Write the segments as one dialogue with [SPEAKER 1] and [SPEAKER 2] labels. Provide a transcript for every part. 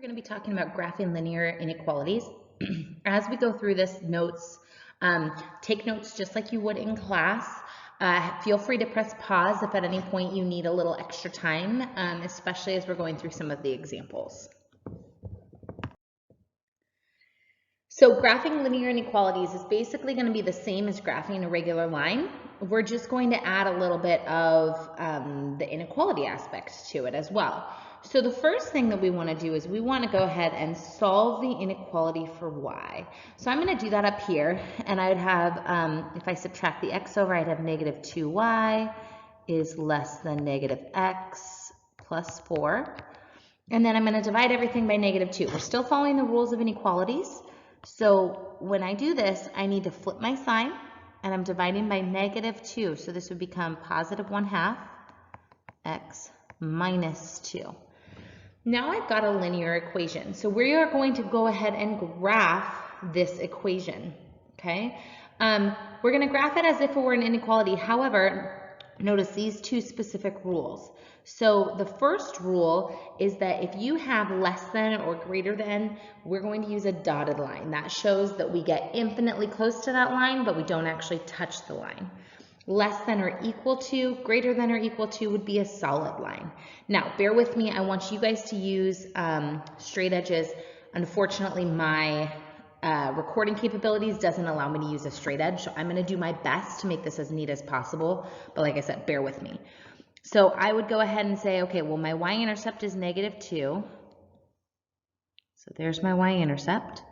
[SPEAKER 1] We're going to be talking about graphing linear inequalities. As we go through this, take notes just like you would in class. Feel free to press pause if at any point you need a little extra time, especially as we're going through some of the examples. So graphing linear inequalities is basically going to be the same as graphing a regular line. We're just going to add a little bit of the inequality aspect to it as well. So the first thing that we want to do is we want to go ahead and solve the inequality for y. So I'm going to do that up here, and I would have, if I subtract the x over, I'd have negative 2y is less than negative x plus 4. And then I'm going to divide everything by negative 2. We're still following the rules of inequalities. So when I do this, I need to flip my sign, and I'm dividing by negative 2. So this would become positive 1/2 x minus 2. Now I've got a linear equation. So we are going to go ahead and graph this equation, okay? We're going to graph it as if it were an inequality. However, notice these two specific rules. So the first rule is that if you have less than or greater than, we're going to use a dotted line. That shows that we get infinitely close to that line, but we don't actually touch the line. Less than or equal to, greater than or equal to would be a solid line. Now, bear with me. I want you guys to use straight edges. Unfortunately, my recording capabilities doesn't allow me to use a straight edge, so I'm going to do my best to make this as neat as possible. But like I said, bear with me. So I would go ahead and say, okay, well, my y-intercept is negative 2. So there's my y-intercept.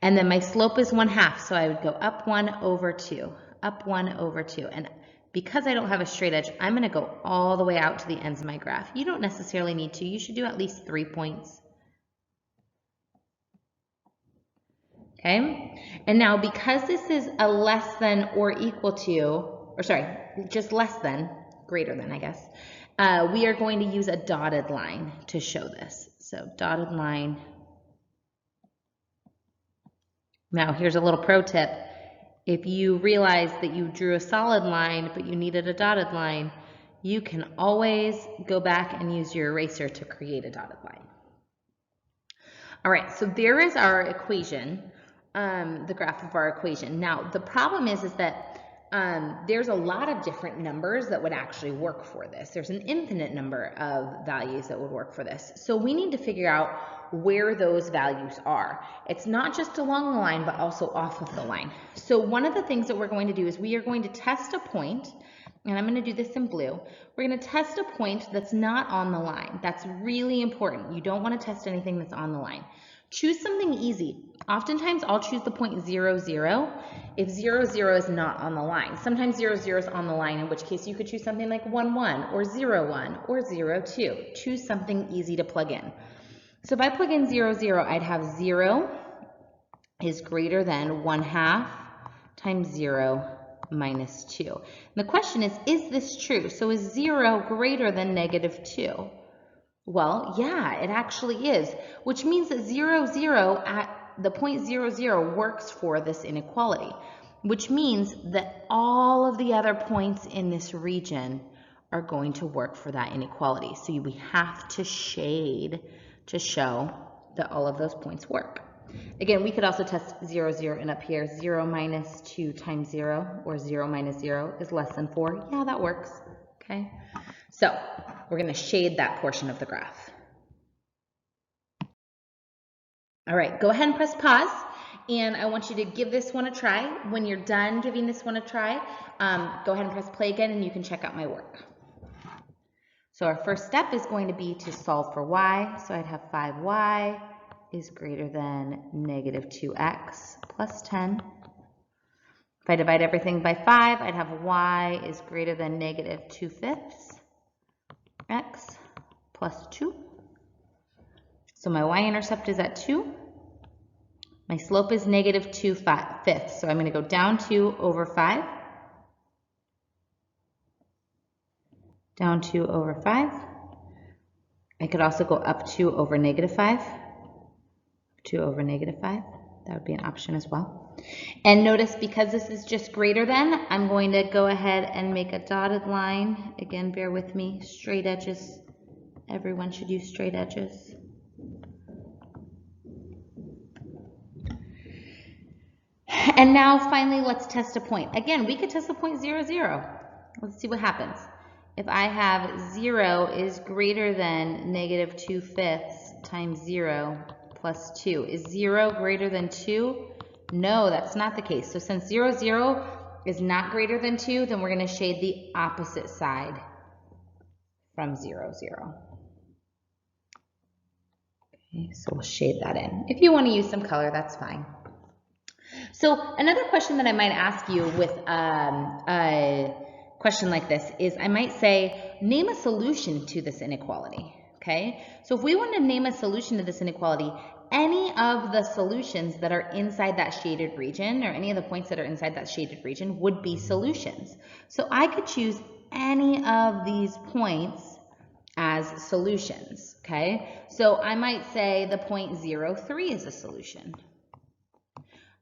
[SPEAKER 1] And then my slope is 1/2, so I would go up 1 over 2. Up 1 over 2. And because I don't have a straight edge, I'm going to go all the way out to the ends of my graph. You don't necessarily need to. You should do at least 3 points. Okay? And now because this is a less than or equal to, or sorry, just less than, greater than, I guess, we are going to use a dotted line to show this. So dotted line. Now here's a little pro tip. If you realize that you drew a solid line, but you needed a dotted line, you can always go back and use your eraser to create a dotted line. All right, so there is our equation, the graph of our equation. Now, the problem is that there's a lot of different numbers that would actually work for this. There's an infinite number of values that would work for this. So we need to figure out where those values are. It's not just along the line, but also off of the line. So one of the things that we're going to do is we are going to test a point, and I'm going to do this in blue. We're going to test a point that's not on the line. That's really important. You don't want to test anything that's on the line. Choose something easy. Oftentimes I'll choose the point 0, 0 if 0, 0 is not on the line. Sometimes 0, 0 is on the line, in which case you could choose something like 1, 1 or 0, 1 or 0, 2. Choose something easy to plug in. So if I plug in 0, 0, I'd have 0 is greater than 1/2 times 0 minus 2. And the question is this true? So is 0 greater than negative 2? Well, yeah, it actually is, which means that 0, 0 at the point 0, 0 works for this inequality, which means that all of the other points in this region are going to work for that inequality. So we have to shade to show that all of those points work. Again, we could also test 0, 0, and up here, 0 minus 2 times 0, or 0 minus 0 is less than 4. Yeah, that works, okay? So we're going to shade that portion of the graph. All right, go ahead and press pause, and I want you to give this one a try. When you're done giving this one a try, go ahead and press play again, and you can check out my work. So our first step is going to be to solve for y. So I'd have 5y is greater than negative 2x plus 10. If I divide everything by 5, I'd have y is greater than negative 2/5 x plus 2. So my y-intercept is at 2. My slope is negative 2/5. So I'm going to go down 2 over 5. Down 2 over 5. I could also go up 2 over negative 5. 2 over negative 5. That would be an option as well. And notice, because this is just greater than, I'm going to go ahead and make a dotted line. Again, bear with me. Straight edges. Everyone should use straight edges. And now finally, let's test a point. Again, we could test a point 0, 0. Let's see what happens. If I have 0 is greater than negative 2/5 times 0 plus 2. Is 0 greater than 2? No, that's not the case. So since 0, 0 is not greater than 2, then we're going to shade the opposite side from 0, 0. Okay, so we'll shade that in. If you want to use some color, that's fine. So another question that I might ask you with a question like this is I might say, name a solution to this inequality. Okay, so if we want to name a solution to this inequality, any of the solutions that are inside that shaded region, or any of the points that are inside that shaded region, would be solutions. So I could choose any of these points as solutions. Okay, so I might say the point 0, 3 is a solution.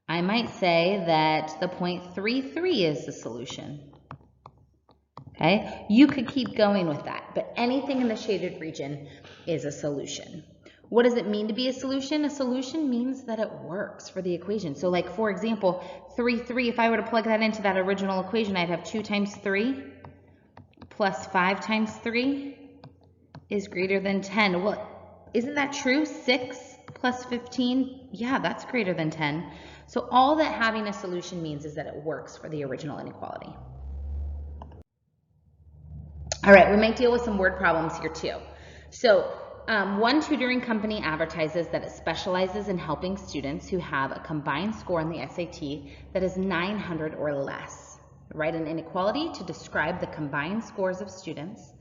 [SPEAKER 1] I might say that the point 3, 3 is the solution. Okay, you could keep going with that, but anything in the shaded region is a solution. What does it mean to be a solution? A solution means that it works for the equation. So like, for example, 3, 3, if I were to plug that into that original equation, I'd have 2 times 3 plus 5 times 3 is greater than 10. Well, isn't that true? 6 plus 15, yeah, that's greater than 10. So all that having a solution means is that it works for the original inequality. All right, we might deal with some word problems here too. So one tutoring company advertises that it specializes in helping students who have a combined score on the SAT that is 900 or less. Write an inequality to describe the combined scores of students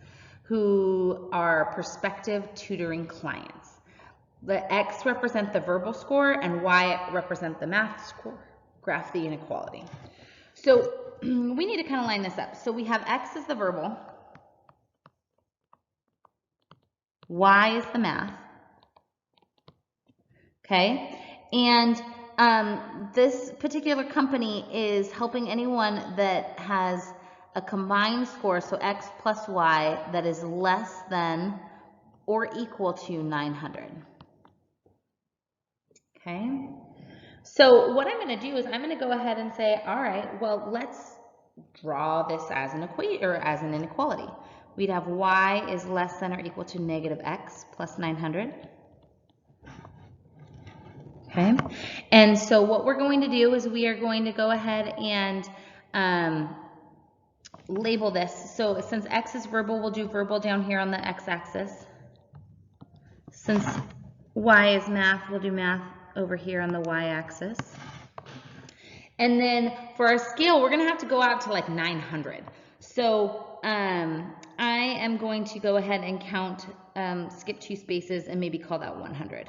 [SPEAKER 1] who are prospective tutoring clients. The X represent the verbal score and Y represent the math score. Graph the inequality. So we need to kind of line this up. So we have X is the verbal, Y is the math, okay? And this particular company is helping anyone that has a combined score, so X plus Y, that is less than or equal to 900. Okay? So what I'm going to do is I'm going to go ahead and say, all right, well, let's draw this as an equation or as an inequality. We'd have Y is less than or equal to negative X plus 900. Okay, and so what we're going to do is we are going to go ahead and label this. So since X is verbal, we'll do verbal down here on the X-axis. Since Y is math, we'll do math over here on the Y-axis. And then for our scale, we're going to have to go out to like 900. So I am going to go ahead and count, skip 2 spaces and maybe call that 100.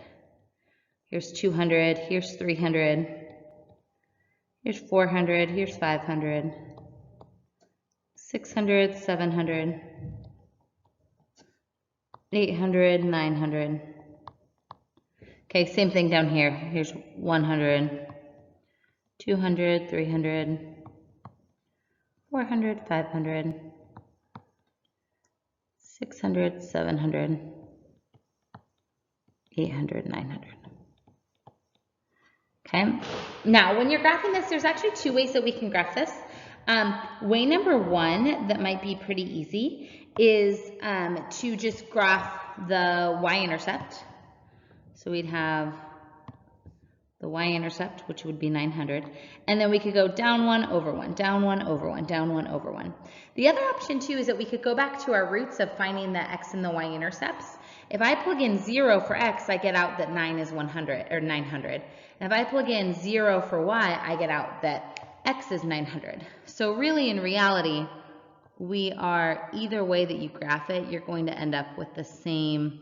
[SPEAKER 1] Here's 200, here's 300, here's 400, here's 500, 600, 700, 800, 900. Okay, same thing down here. Here's 100, 200, 300, 400, 500, 600, 700, 800, 900. Okay, now when you're graphing this, there's actually 2 ways that we can graph this. Way number 1 that might be pretty easy is to just graph the y-intercept. So we'd have the y-intercept, which would be 900, and then we could go down 1 over 1, down 1 over 1, down 1 over 1. The other option too is that we could go back to our roots of finding the x and the y-intercepts. If I plug in 0 for x, I get out that 9 is 100 or 900. And if I plug in 0 for y, I get out that x is 900. So really, in reality, we are either way that you graph it, you're going to end up with the same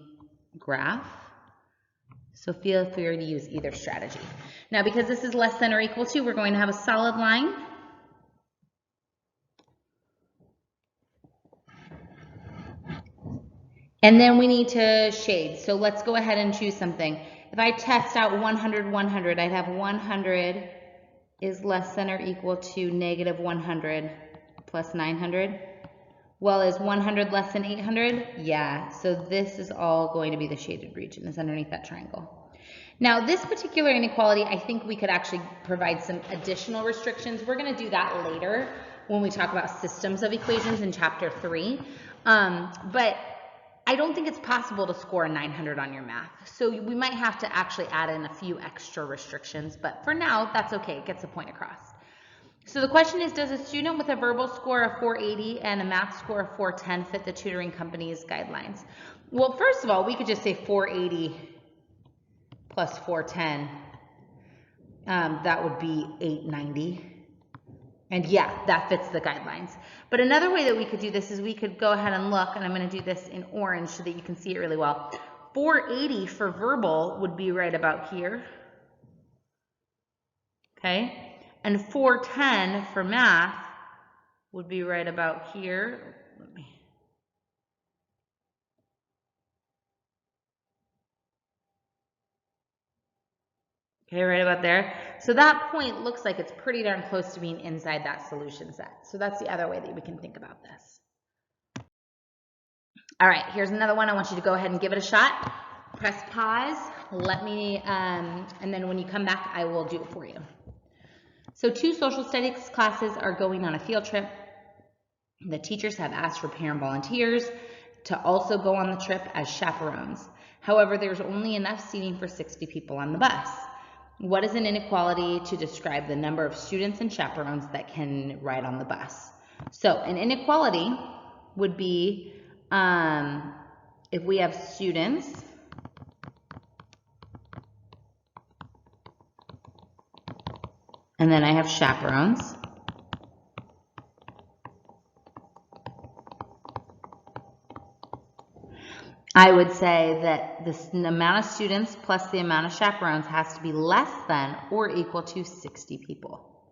[SPEAKER 1] graph. So feel free to use either strategy. Now, because this is less than or equal to, we're going to have a solid line. And then we need to shade. So let's go ahead and choose something. If I test out 100, 100, I'd have 100 is less than or equal to negative 100 plus 900. Well, is 100 less than 800? Yeah, so this is all going to be the shaded region. It's underneath that triangle. Now, this particular inequality, I think we could actually provide some additional restrictions. We're going to do that later when we talk about systems of equations in chapter 3. But I don't think it's possible to score a 900 on your math. So we might have to actually add in a few extra restrictions. But for now, that's okay. It gets the point across. So the question is, does a student with a verbal score of 480 and a math score of 410 fit the tutoring company's guidelines? Well, first of all, we could just say 480 plus 410, that would be 890. And yeah, that fits the guidelines. But another way that we could do this is we could go ahead and look, and I'm going to do this in orange so that you can see it really well. 480 for verbal would be right about here. Okay? And 410 for math would be right about here. Okay, right about there. So that point looks like it's pretty darn close to being inside that solution set. So that's the other way that we can think about this. All right, here's another one. I want you to go ahead and give it a shot. Press pause. Let me, and then when you come back, I will do it for you. So 2 social studies classes are going on a field trip. The teachers have asked for parent volunteers to also go on the trip as chaperones. However, there's only enough seating for 60 people on the bus. What is an inequality to describe the number of students and chaperones that can ride on the bus? So an inequality would be if we have students and then I have chaperones. I would say that the amount of students plus the amount of chaperones has to be less than or equal to 60 people.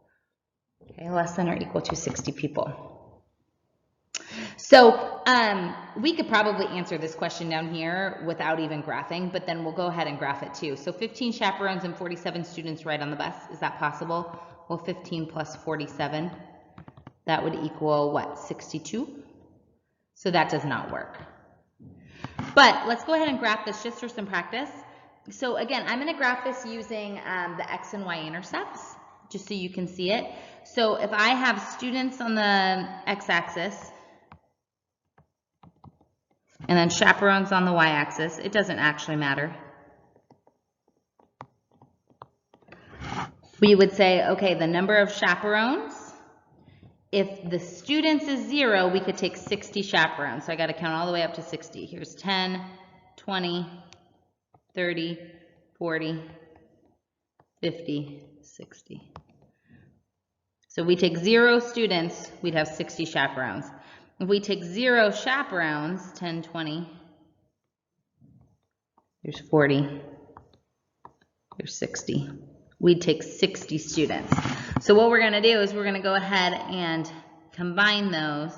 [SPEAKER 1] Okay, less than or equal to 60 people. So we could probably answer this question down here without even graphing, but then we'll go ahead and graph it too. So 15 chaperones and 47 students ride on the bus. Is that possible? Well, 15 plus 47, that would equal what, 62? So that does not work. But let's go ahead and graph this just for some practice. So again, I'm going to graph this using the X and Y intercepts, just so you can see it. So if I have students on the X-axis and then chaperones on the Y-axis, it doesn't actually matter. We would say, okay, the number of chaperones, if the students is 0, we could take 60 chaperones. So I got to count all the way up to 60. Here's 10, 20, 30, 40, 50, 60. So if we take 0 students, we'd have 60 chaperones. If we take 0 chaperones, 10, 20, there's 40, there's 60. We'd take 60 students. So what we're going to do is we're going to go ahead and combine those.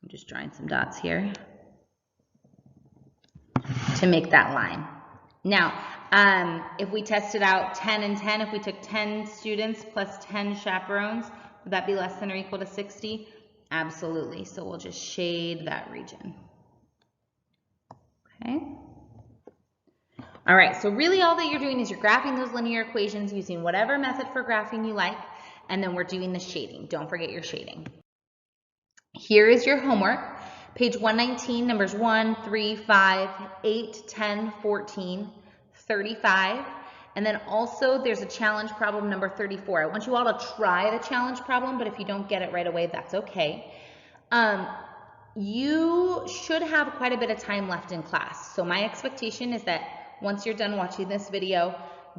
[SPEAKER 1] I'm just drawing some dots here to make that line. Now, if we tested out 10 and 10, if we took 10 students plus 10 chaperones, would that be less than or equal to 60? Absolutely. So we'll just shade that region. Okay. All right, so really all that you're doing is you're graphing those linear equations using whatever method for graphing you like, and then we're doing the shading. Don't forget your shading. Here is your homework. Page 119, numbers 1, 3, 5, 8, 10, 14, 35. And then also there's a challenge problem number 34. I want you all to try the challenge problem, but if you don't get it right away, that's okay. You should have quite a bit of time left in class. So my expectation is that once you're done watching this video,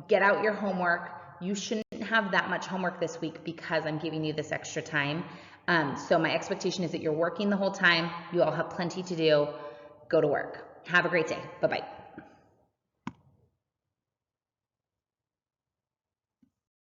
[SPEAKER 1] get out your homework. You shouldn't have that much homework this week because I'm giving you this extra time. So my expectation is that you're working the whole time. You all have plenty to do. Go to work. Have a great day. Bye-bye.